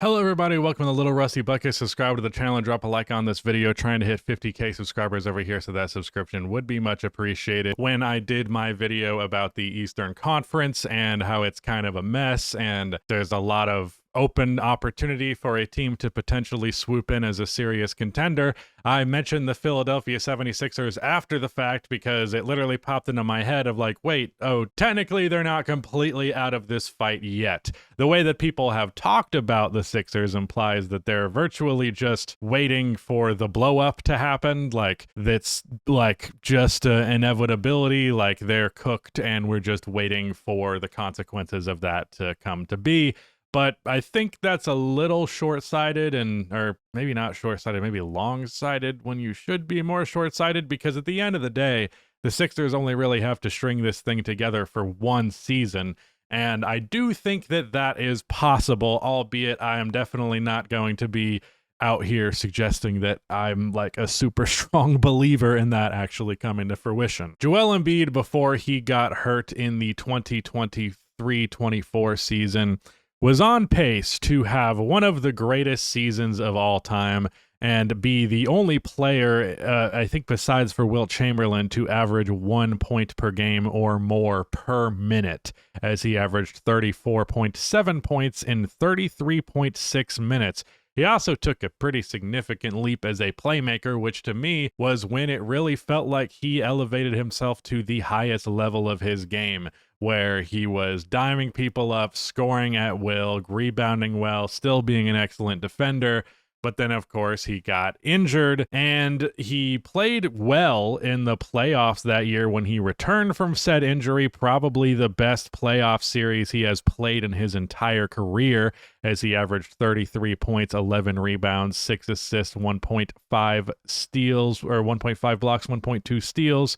Hello everybody, welcome to the Little Rusty Bucket. Subscribe to the channel and drop a like on this video. Trying to hit 50k subscribers over here, so that subscription would be much appreciated. When I did my video about the Eastern Conference and how it's kind of a mess and there's a lot of open opportunity for a team to potentially swoop in as a serious contender, I mentioned the Philadelphia 76ers after the fact because it literally popped into my head of like, wait, oh, technically they're not completely out of this fight yet. The way that people have talked about the Sixers implies that they're virtually just waiting for the blow up to happen. Like, that's like just an inevitability, like they're cooked and we're just waiting for the consequences of that to come to be. But I think that's a little short-sighted, or maybe not short-sighted, maybe long-sighted, when you should be more short-sighted, because at the end of the day, the Sixers only really have to string this thing together for one season. And I do think that that is possible, albeit I am definitely not going to be out here suggesting that I'm like a super strong believer in that actually coming to fruition. Joel Embiid, before he got hurt in the 2023-24 season, was on pace to have one of the greatest seasons of all time and be the only player, I think besides for Wilt Chamberlain, to average 1 point per game or more per minute, as he averaged 34.7 points in 33.6 minutes. He also took a pretty significant leap as a playmaker, which to me was when it really felt like he elevated himself to the highest level of his game, where he was diming people up, scoring at will, rebounding well, still being an excellent defender. But then, of course, he got injured, and he played well in the playoffs that year when he returned from said injury, probably the best playoff series he has played in his entire career, as he averaged 33 points, 11 rebounds, 6 assists, 1.5 steals, or 1.5 blocks, 1.2 steals.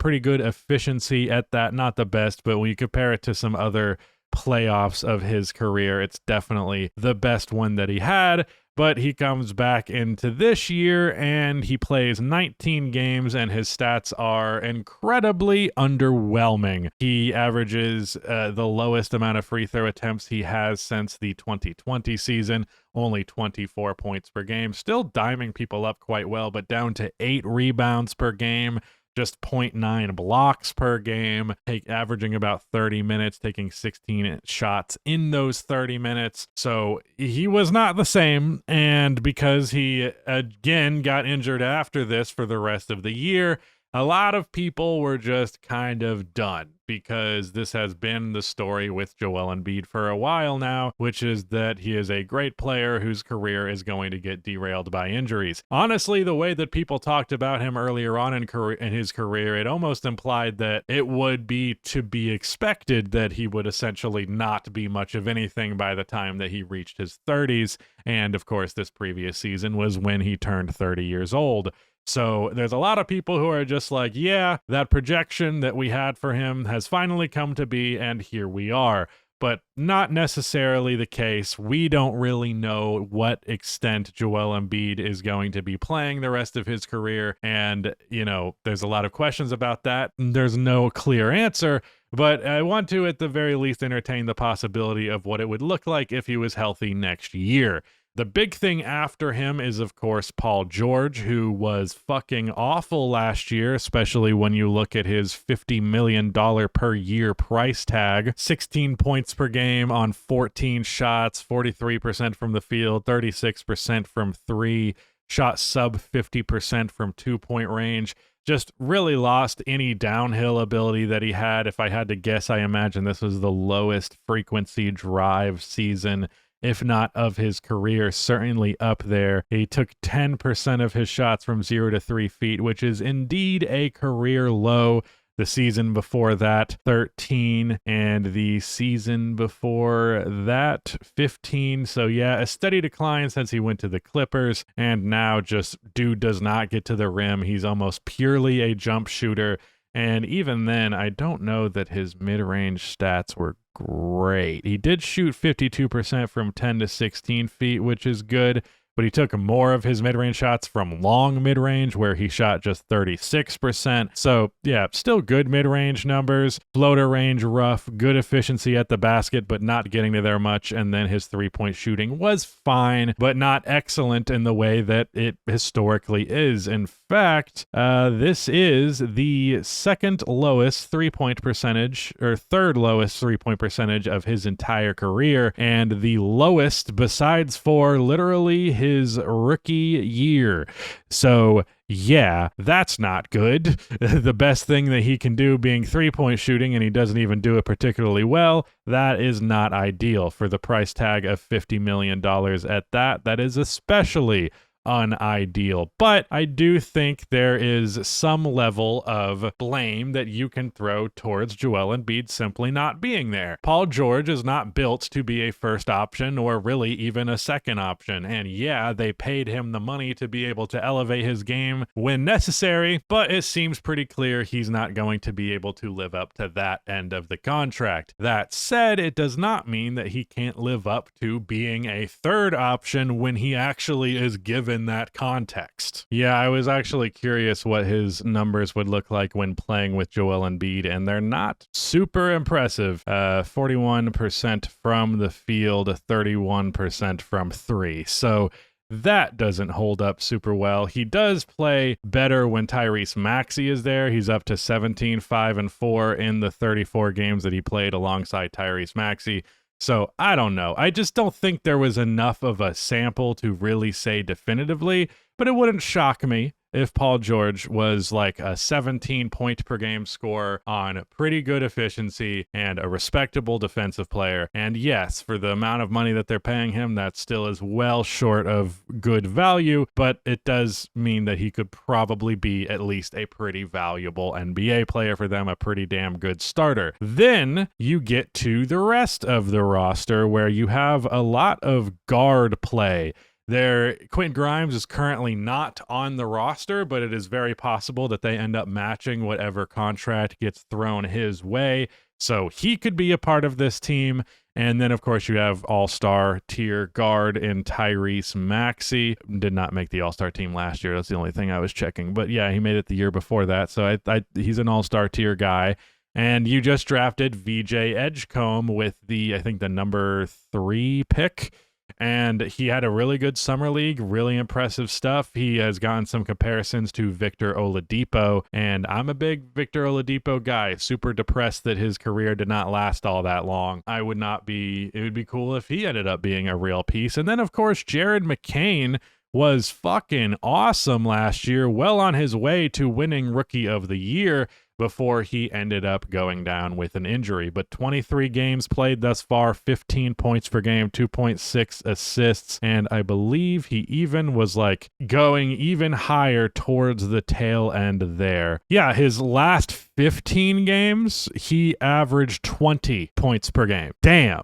Pretty good efficiency at that. Not the best, but when you compare it to some other playoffs of his career, it's definitely the best one that he had. But he comes back into this year and he plays 19 games and his stats are incredibly underwhelming. He averages the lowest amount of free throw attempts he has since the 2020 season, only 24 points per game, still diming people up quite well, but down to 8 rebounds per game, just 0.9 blocks per game, averaging about 30 minutes, taking 16 shots in those 30 minutes. So he was not the same. And because he again got injured after this for the rest of the year, a lot of people were just kind of done, because this has been the story with Joel Embiid for a while now, which is that he is a great player whose career is going to get derailed by injuries. Honestly, the way that people talked about him earlier on in his career, it almost implied that it would be to be expected that he would essentially not be much of anything by the time that he reached his 30s. And of course, this previous season was when he turned 30 years old. So there's a lot of people who are just like, yeah, that projection that we had for him has finally come to be, and here we are. But not necessarily the case. We don't really know what extent Joel Embiid is going to be playing the rest of his career. And, you know, there's a lot of questions about that. There's no clear answer. But I want to, at the very least, entertain the possibility of what it would look like if he was healthy next year. The big thing after him is, of course, Paul George, who was fucking awful last year, especially when you look at his $50 million per year price tag. 16 points per game on 14 shots, 43% from the field, 36% from three, shot sub 50% from 2-point range. Just really lost any downhill ability that he had. If I had to guess, I imagine this was the lowest frequency drive season, if not of his career, certainly up there. He took 10% of his shots from 0 to 3 feet, which is indeed a career low. The season before that, 13, and the season before that, 15. So yeah, a steady decline since he went to the Clippers, and now just dude does not get to the rim. He's almost purely a jump shooter. And even then, I don't know that his mid-range stats were great. He did shoot 52% from 10 to 16 feet, which is good, but he took more of his mid-range shots from long mid-range, where he shot just 36%. So yeah, still good mid-range numbers. Floater range rough, good efficiency at the basket, but not getting to there much. And then his three-point shooting was fine, but not excellent in the way that it historically is. In fact, this is the second lowest three-point percentage, or third lowest three-point percentage of his entire career, and the lowest besides for literally his rookie year. So yeah, that's not good. The best thing that he can do being three-point shooting, and he doesn't even do it particularly well, that is not ideal for the price tag of $50 million at that. That is especially unideal. But I do think there is some level of blame that you can throw towards Joel Embiid simply not being there. Paul George is not built to be a first option or really even a second option. And yeah, they paid him the money to be able to elevate his game when necessary, but it seems pretty clear he's not going to be able to live up to that end of the contract. That said, it does not mean that he can't live up to being a third option when he actually is given that context. Yeah, I was actually curious what his numbers would look like when playing with Joel Embiid, and they're not super impressive. 41% from the field, 31% from three. So that doesn't hold up super well. He does play better when Tyrese Maxey is there. He's up to 17, 5, and 4 in the 34 games that he played alongside Tyrese Maxey. So I don't know. I just don't think there was enough of a sample to really say definitively, but it wouldn't shock me if Paul George was like a 17 point per game scorer on pretty good efficiency and a respectable defensive player. And yes, for the amount of money that they're paying him, that still is well short of good value, but it does mean that he could probably be at least a pretty valuable NBA player for them, a pretty damn good starter. Then you get to the rest of the roster where you have a lot of guard play. Quentin Grimes is currently not on the roster, but it is very possible that they end up matching whatever contract gets thrown his way. So he could be a part of this team. And then, of course, you have all-star tier guard in Tyrese Maxey. Did not make the all-star team last year. That's the only thing I was checking. But yeah, he made it the year before that. So he's an all-star tier guy. And you just drafted VJ Edgecombe with I think the number 3 pick. And he had a really good summer league, really impressive stuff. He has gotten some comparisons to Victor Oladipo, and I'm a big Victor Oladipo guy. Super depressed that his career did not last all that long. It would be cool if he ended up being a real piece. And then, of course, Jared McCain was fucking awesome last year, well on his way to winning Rookie of the Year before he ended up going down with an injury. But 23 games played thus far, 15 points per game, 2.6 assists, and I believe he even was like going even higher towards the tail end there. Yeah, his last 15 games, he averaged 20 points per game. Damn.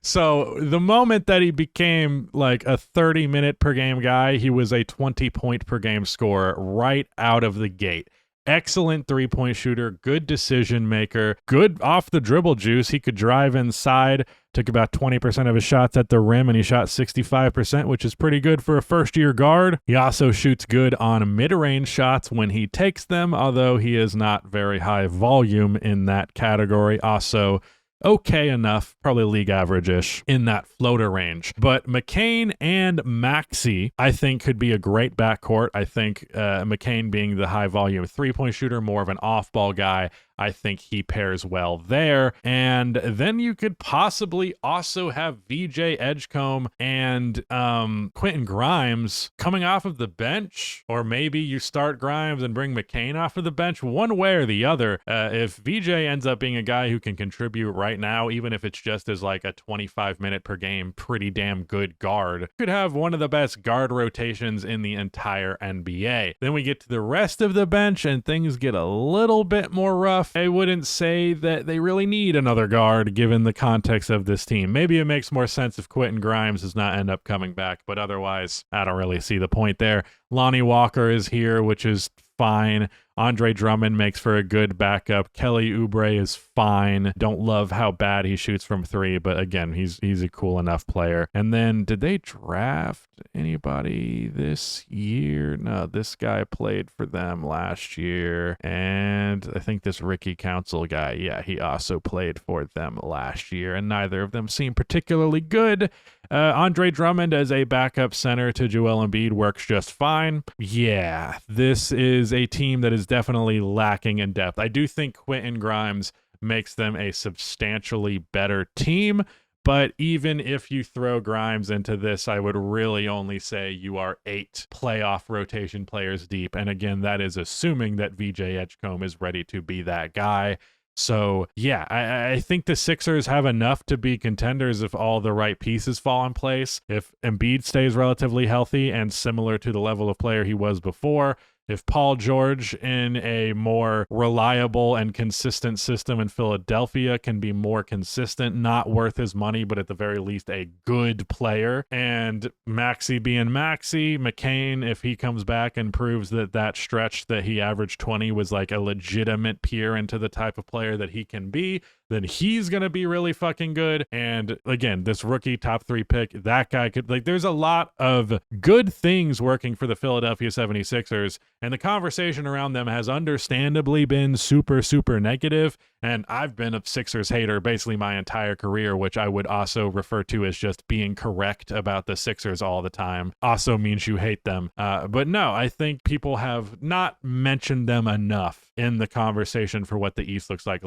So the moment that he became like a 30-minute per game guy, he was a 20-point per game scorer right out of the gate. Excellent three-point shooter, good decision maker, good off the dribble juice. He could drive inside, took about 20% of his shots at the rim, and he shot 65%, which is pretty good for a first-year guard. He also shoots good on mid-range shots when he takes them, although he is not very high volume in that category. Also, okay enough, probably league average-ish in that floater range. But McCain and Maxey, I think, could be a great backcourt. I think McCain being the high-volume three-point shooter, more of an off-ball guy, I think he pairs well there. And then you could possibly also have VJ Edgecombe and Quentin Grimes coming off of the bench, or maybe you start Grimes and bring McCain off of the bench, one way or the other. If VJ ends up being a guy who can contribute right now, even if it's just as like a 25-minute per game, pretty damn good guard, could have one of the best guard rotations in the entire NBA. Then we get to the rest of the bench and things get a little bit more rough. I wouldn't say that they really need another guard given the context of this team. Maybe it makes more sense if Quentin Grimes does not end up coming back, but otherwise, I don't really see the point there. Lonnie Walker is here, which is fine. Andre Drummond makes for a good backup. Kelly Oubre is fine. Don't love how bad he shoots from three, but again, he's a cool enough player. And then did they draft anybody this year? No, this guy played for them last year. And I think this Ricky Council guy, yeah, he also played for them last year, and neither of them seem particularly good. Andre Drummond as a backup center to Joel Embiid works just fine. Yeah, this is a team that is definitely lacking in depth. I do think Quentin Grimes makes them a substantially better team, but even if you throw Grimes into this, I would really only say you are 8 playoff rotation players deep. And again, that is assuming that VJ Edgecombe is ready to be that guy. So, yeah, I think the Sixers have enough to be contenders if all the right pieces fall in place. If Embiid stays relatively healthy and similar to the level of player he was before, if Paul George in a more reliable and consistent system in Philadelphia can be more consistent, not worth his money, but at the very least a good player, and Maxey being Maxey, McCain, if he comes back and proves that stretch that he averaged 20 was like a legitimate peer into the type of player that he can be, then he's going to be really fucking good. And again, this rookie top 3 pick, that guy could, like, there's a lot of good things working for the Philadelphia 76ers, and the conversation around them has understandably been super, super negative. And I've been a Sixers hater basically my entire career, which I would also refer to as just being correct about the Sixers all the time. Also means you hate them. But no, I think people have not mentioned them enough in the conversation for what the East looks like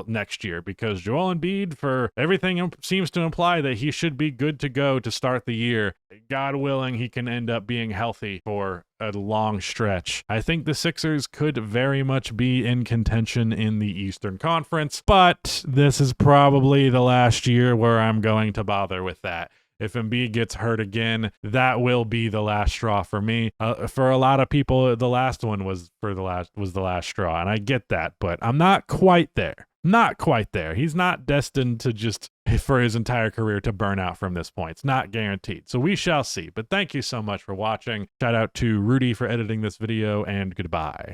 next year, because Joel Embiid, for everything seems to imply that he should be good to go to start the year. God willing, he can end up being healthy for a long stretch. I think the Sixers could very much be in contention in the Eastern Conference, but this is probably the last year where I'm going to bother with that. If Embiid gets hurt again, that will be the last straw for me. For a lot of people, the last one was the last straw, and I get that, but I'm not quite there. Not quite there. He's not destined to just, for his entire career, to burn out from this point. It's not guaranteed. So we shall see. But thank you so much for watching. Shout out to Rudy for editing this video, and goodbye.